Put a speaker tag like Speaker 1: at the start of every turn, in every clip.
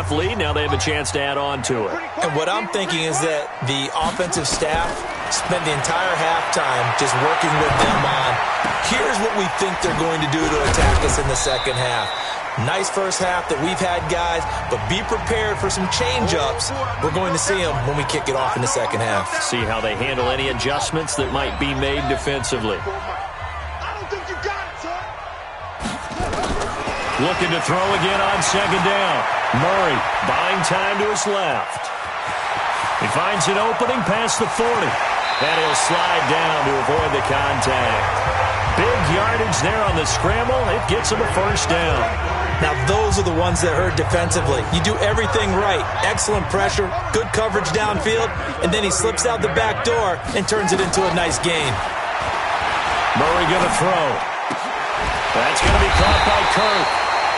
Speaker 1: 7.5 lead. Now they have a chance to add on to it.
Speaker 2: And what I'm thinking is that the offensive staff spent the entire halftime just working with them on, here's what we think they're going to do to attack us in the second half. Nice first half that we've had, guys, but be prepared for some change-ups. We're going to see them when we kick it off in the second half.
Speaker 1: See how they handle any adjustments that might be made defensively. Looking to throw again on second down. Murray buying time to his left. He finds an opening past the 40. And he'll slide down to avoid the contact. Big yardage there on the scramble. It gets him a first down.
Speaker 2: Now, those are the ones that hurt defensively. You do everything right. Excellent pressure, good coverage downfield, and then he slips out the back door and turns it into a nice gain.
Speaker 1: Murray going to throw. That's going to be caught by Kirk.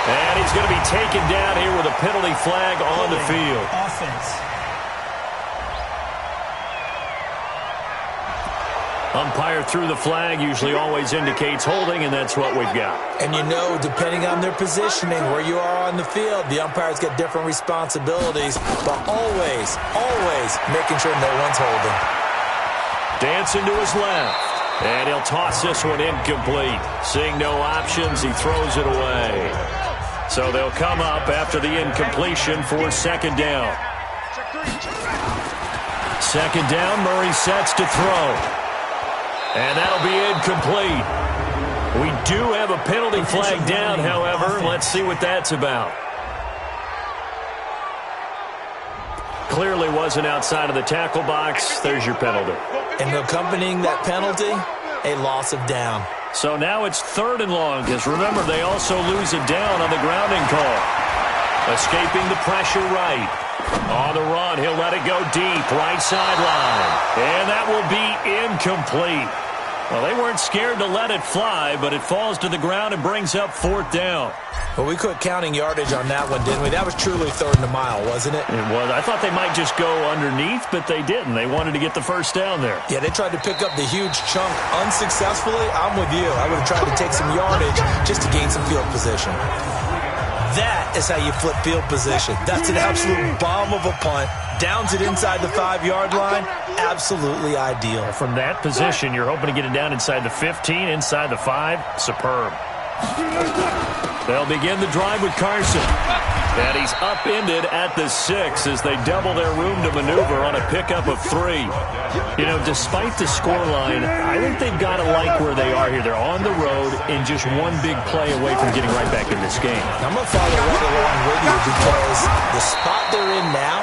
Speaker 1: And he's going to be taken down here with a penalty flag on the field.
Speaker 3: Offense.
Speaker 1: Umpire threw the flag, usually always indicates holding, and that's what we've got.
Speaker 2: And you know, depending on their positioning, where you are on the field, the umpire's got different responsibilities, but always making sure no one's holding. Dancing to his left, and he'll toss this one incomplete. Seeing no options, he throws it away. So they'll come up after the incompletion for second down. Second down, Murray sets to throw. And that'll be incomplete. We do have a penalty flag down, however. Let's see what that's about. Clearly wasn't outside of the tackle box. There's your penalty. And accompanying that penalty, a loss of down. So now it's 3rd and long, because remember, they also lose it down on the grounding call. Escaping the pressure right. On the run, he'll let it go deep, right sideline. And that will be incomplete. Well, they weren't scared to let it fly, but it falls to the ground and brings up 4th down. Well, we quit counting yardage on that one, didn't we? That was truly 3rd and a mile, wasn't it?
Speaker 1: It was. I thought they might just go underneath, but they didn't. They wanted to get the first down there.
Speaker 2: Yeah, they tried to pick up the huge chunk unsuccessfully. I'm with you. I would have tried to take some yardage just to gain some field position. That is how you flip field position. That's an absolute bomb of a punt. Downs it inside the 5-yard line. Absolutely ideal.
Speaker 1: From that position, you're hoping to get it down inside the 15, inside the 5. Superb. They'll begin the drive with Carson. And he's upended at the 6 as they double their room to maneuver on a pickup of 3. You know, despite the scoreline, I think they've got to like where they are here. They're on the road and just one big play away from getting right back in this game.
Speaker 2: I'm going to follow right along with you because the spot they're in now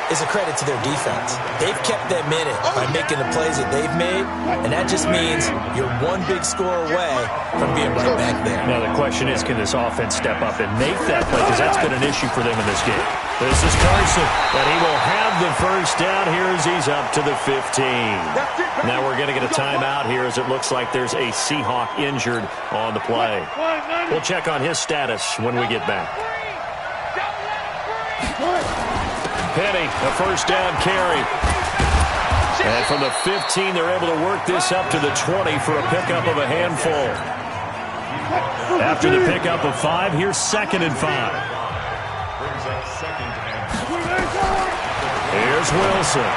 Speaker 2: is a credit to their defense. They've kept them in it by making the plays that they've made, and that just means you're one big score away from being right back there.
Speaker 1: Now the question is, can this offense step up and make that play? Because that's been an issue for them in this game. This is Carson, and he will have the first down here as he's up to the 15. Now we're going to get a timeout here as it looks like there's a Seahawk injured on the play. We'll check on his status when we get back. Penny, a first down carry. And from the 15, they're able to work this up to the 20 for a pickup of a handful. After the pickup of 5, here's 2nd and 5. Here's Wilson.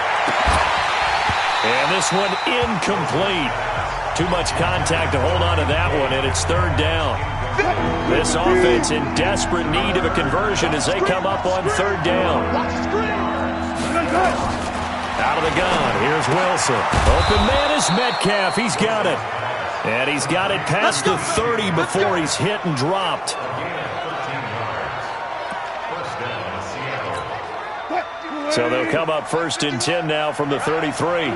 Speaker 1: And this one incomplete. Too much contact to hold on to that one, and it's 3rd down. This offense in desperate need of a conversion as they come up on 3rd down. Out of the gun, here's Wilson. Open man is Metcalf. He's got it. And he's got it past the 30 before he's hit and dropped. So they'll come up 1st and 10 now from the 33.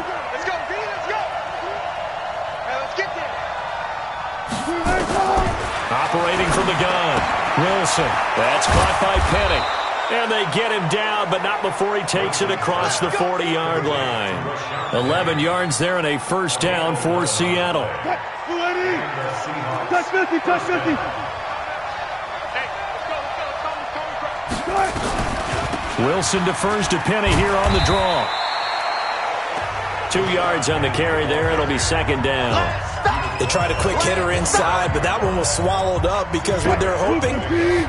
Speaker 1: Operating from the gun, Wilson. That's caught by Penny. And they get him down, but not before he takes it across the 40-yard line. 11 yards there and a first down for Seattle.
Speaker 4: Touch 50, touch 50.
Speaker 1: Wilson defers to Penny here on the draw. 2 yards on the carry there. It'll be 2nd down.
Speaker 2: They tried a quick hitter inside, but that one was swallowed up because what they're hoping,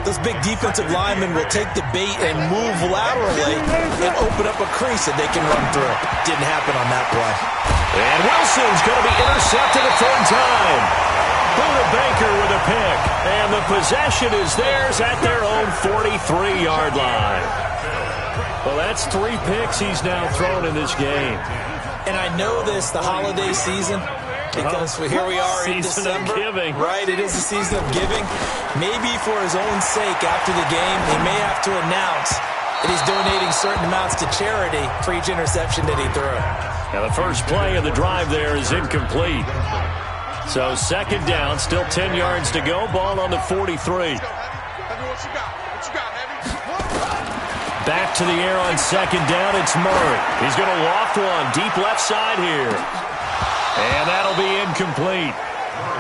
Speaker 2: those big defensive linemen will take the bait and move laterally and open up a crease that they can run through. Didn't happen on that play.
Speaker 1: And Wilson's going to be intercepted a third time. Buda Baker with a pick. And the possession is theirs at their own 43-yard line. Well, that's 3 picks he's now thrown in this game.
Speaker 2: And I know this, the holiday season, because here we are in December.
Speaker 1: Season of giving.
Speaker 2: Right, it is the season of giving. Maybe for his own sake after the game, he may have to announce that he's donating certain amounts to charity for each interception that he threw.
Speaker 1: Now the first play of the drive there is incomplete. So second down, still 10 yards to go. Ball on the 43. Back to the air on second down, it's Murray. He's going to loft one deep left side here. And that'll be incomplete.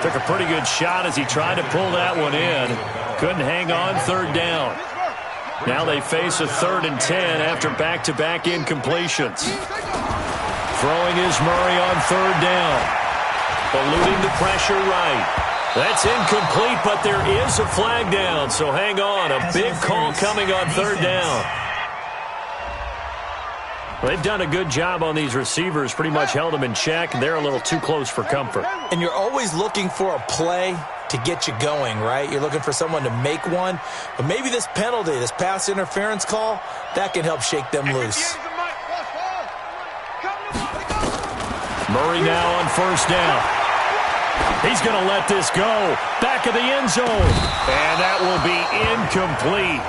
Speaker 1: Took a pretty good shot as he tried to pull that one in. Couldn't hang on third down. Now they face a 3rd and 10 after back-to-back incompletions. Throwing is Murray on third down. Eluding the pressure right. That's incomplete, but there is a flag down, so hang on. A big call coming on third down. They've done a good job on these receivers, pretty much held them in check. They're a little too close for comfort.
Speaker 2: And you're always looking for a play to get you going, right? You're looking for someone to make one. But maybe this penalty, this pass interference call, that can help shake them loose.
Speaker 1: Murray now on first down. He's going to let this go. Back of the end zone. And that will be incomplete.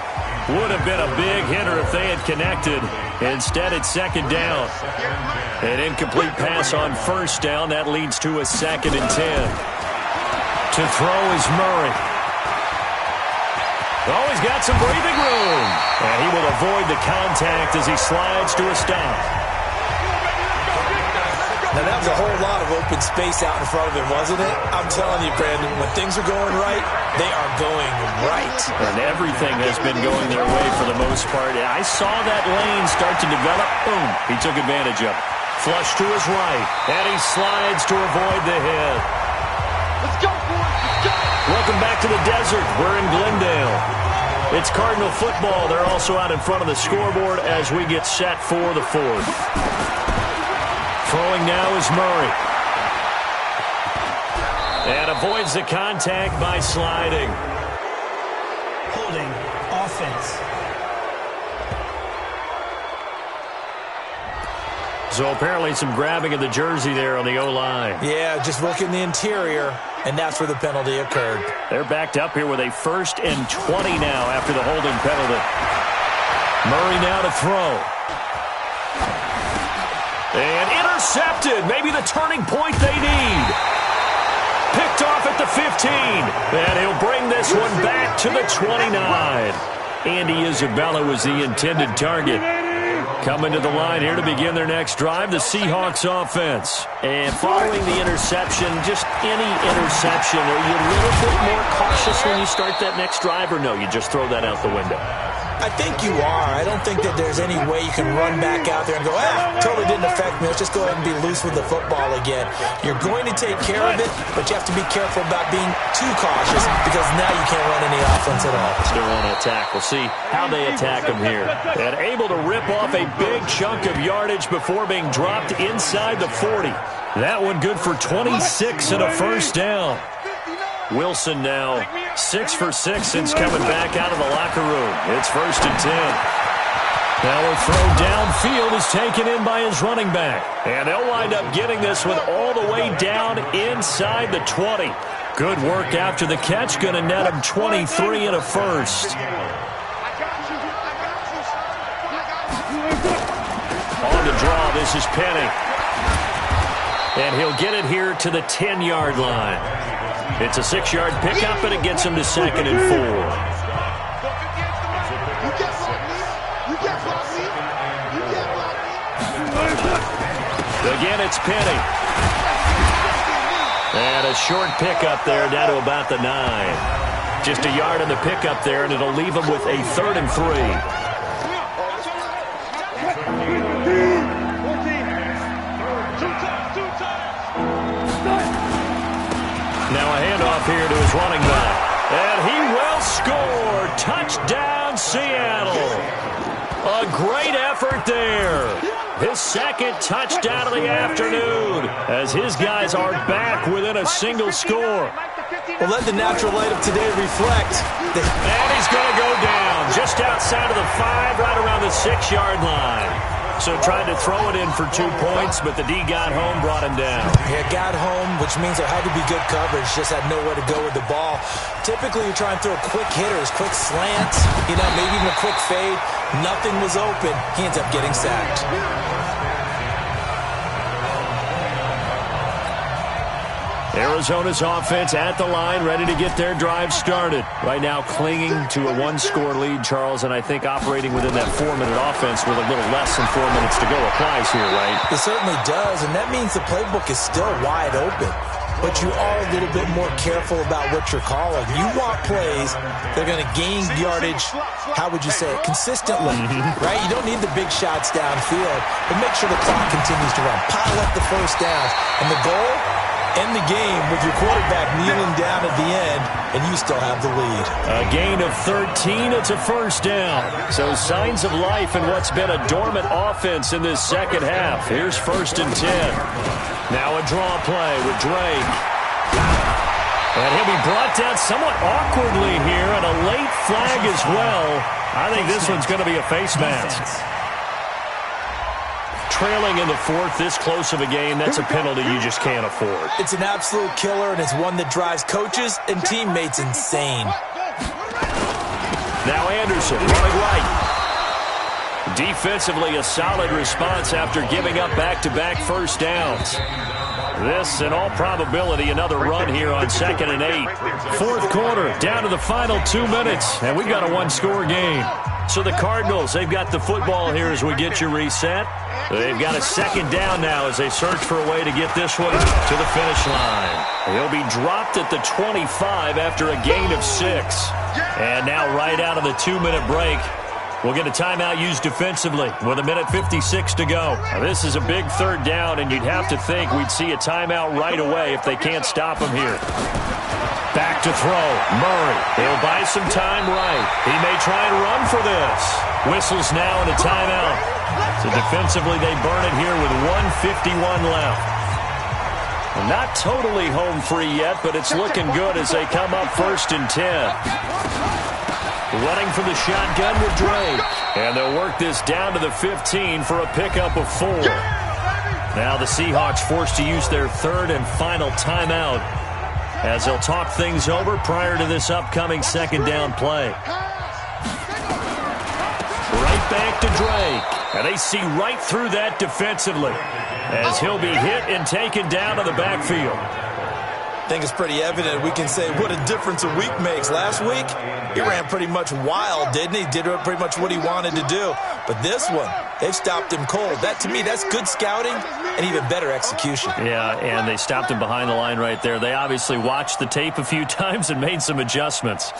Speaker 1: Would have been a big hitter if they had connected. Instead, it's second down. An incomplete pass on first down. That leads to a 2nd and 10. To throw is Murray. Oh, he's got some breathing room. And he will avoid the contact as he slides to a stop.
Speaker 2: Now, that was a whole lot of open space out in front of him, wasn't it? I'm telling you, Brandon, when things are going right, they are going right.
Speaker 1: And everything has been going their way for the most part. I saw that lane start to develop. Boom. He took advantage of it. Flush to his right. And he slides to avoid the hit.
Speaker 3: Let's go, boys. Let's go.
Speaker 1: Welcome back to the desert. We're in Glendale. It's Cardinal football. They're also out in front of the scoreboard as we get set for the 4th. Throwing now is Murray. And avoids the contact by sliding.
Speaker 4: Holding offense.
Speaker 1: So apparently some grabbing of the jersey there on the O-line.
Speaker 2: Yeah, just working the interior, and that's where the penalty occurred.
Speaker 1: They're backed up here with a 1st and 20 now after the holding penalty. Murray now to throw. And intercepted. Maybe the turning point they need. Picked off at the 15. And he'll bring this one back to the 29. Andy Isabella was the intended target. Coming to the line here to begin their next drive, the Seahawks offense. And following the interception, just any interception, are you a little bit more cautious when you start that next drive, or no, you just throw that out the window?
Speaker 2: I think you are. I don't think that there's any way you can run back out there and go, totally didn't affect me. Let's just go ahead and be loose with the football again. You're going to take care of it, but you have to be careful about being too cautious because now you can't run any offense at all.
Speaker 1: Still want to attack. We'll see how they attack him here. And able to rip off a big chunk of yardage before being dropped inside the 40. That one good for 26 and a first down. Wilson now 6 for 6 since coming back out of the locker room. It's 1st and 10. Now a throw downfield is taken in by his running back. And they'll wind up getting this one all the way down inside the 20. Good work after the catch. Going to net him 23 and a first. On the draw, this is Penny. And he'll get it here to the 10-yard line. It's a 6-yard pickup, and it gets him to 2nd and 4. Again, it's Penny. And a short pickup there down to about the 9. Just a yard on the pickup there, and it'll leave him with a 3rd and 3. A great effort there. His second touchdown of the afternoon as his guys are back within a single score.
Speaker 2: Well, let the natural light of today reflect.
Speaker 1: And he's going to go down just outside of the 5, right around the 6-yard line. So tried to throw it in for 2 points, but the D got home, brought him down.
Speaker 2: Yeah, got home, which means there had to be good coverage. Just had nowhere to go with the ball. Typically, you try and throw quick hitters, quick slants, maybe even a quick fade. Nothing was open. He ends up getting sacked.
Speaker 1: Arizona's offense at the line, ready to get their drive started. Right now clinging to a 1-score lead, Charles, and I think operating within that 4-minute offense with a little less than 4 minutes to go applies here, right?
Speaker 2: It certainly does, and that means the playbook is still wide open. But you are a little bit more careful about what you're calling. You want plays that are going to gain yardage, how would you say it, consistently, right? You don't need the big shots downfield, but make sure the clock continues to run. Pile up the first downs. And the goal? End the game with your quarterback kneeling down at the end, and you still have the lead.
Speaker 1: A gain of 13, it's a first down. So signs of life in what's been a dormant offense in this second half. Here's 1st and 10. Now a draw play with Drake. And he'll be brought down somewhat awkwardly here, and a late flag as well. I think this one's going to be a face mask. Trailing in the 4th, this close of a game, that's a penalty you just can't afford.
Speaker 2: It's an absolute killer, and it's one that drives coaches and teammates insane.
Speaker 1: Now Anderson running right. Defensively, a solid response after giving up back-to-back first downs. This, in all probability, another run here on 2nd and 8. 4th quarter, down to the final 2 minutes, and we've got a 1-score game. So the Cardinals, they've got the football here as we get you reset. They've got a 2nd down now as they search for a way to get this one to the finish line. He'll be dropped at the 25 after a gain of 6. And now right out of the 2-minute break, we'll get a timeout used defensively with 1:56 to go. Now, this is a big 3rd down, and you'd have to think we'd see a timeout right away if they can't stop him here. Back to throw. Murray. He'll buy some time right. He may try and run for this. Whistles now and a timeout. So defensively, they burn it here with 1:51 left. Well, not totally home free yet, but it's looking good as they come up 1st and 10. Running for the shotgun with Drake. And they'll work this down to the 15 for a pickup of 4. Now the Seahawks forced to use their 3rd and final timeout as they'll talk things over prior to this upcoming 2nd down play. Right back to Drake. And they see right through that defensively as he'll be hit and taken down to the backfield.
Speaker 2: I think it's pretty evident. We can say what a difference a week makes. Last week, he ran pretty much wild, didn't he? Did pretty much what he wanted to do. But this one, they've stopped him cold. That, to me, that's good scouting and even better execution.
Speaker 1: Yeah, and they stopped him behind the line right there. They obviously watched the tape a few times and made some adjustments.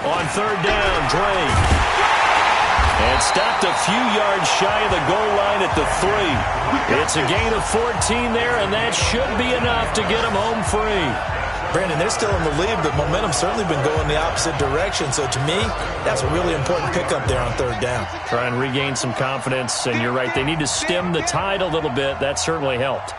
Speaker 1: On 3rd down, Drake. And stopped a few yards shy of the goal line at the 3. It's a gain of 14 there, and that should be enough to get them home free.
Speaker 2: Brandon, they're still in the lead, but momentum's certainly been going the opposite direction. So to me, that's a really important pickup there on 3rd down.
Speaker 1: Try and regain some confidence, and you're right. They need to stem the tide a little bit. That certainly helped.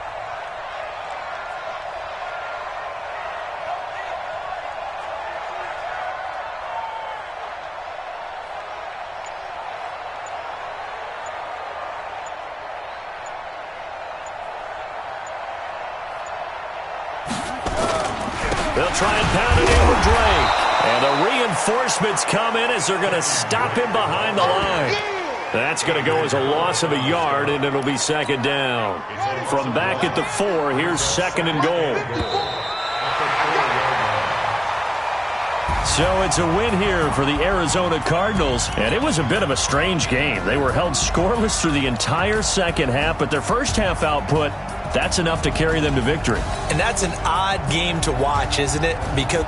Speaker 1: They'll try and pound it in with Drake. And the reinforcements come in as they're going to stop him behind the line. That's going to go as a loss of a yard, and it'll be 2nd down. From back at the 4, here's 2nd and goal. So it's a win here for the Arizona Cardinals, and it was a bit of a strange game. They were held scoreless through the entire second half, but their first half output, that's enough to carry them to victory.
Speaker 2: And that's an odd game to watch, isn't it? Because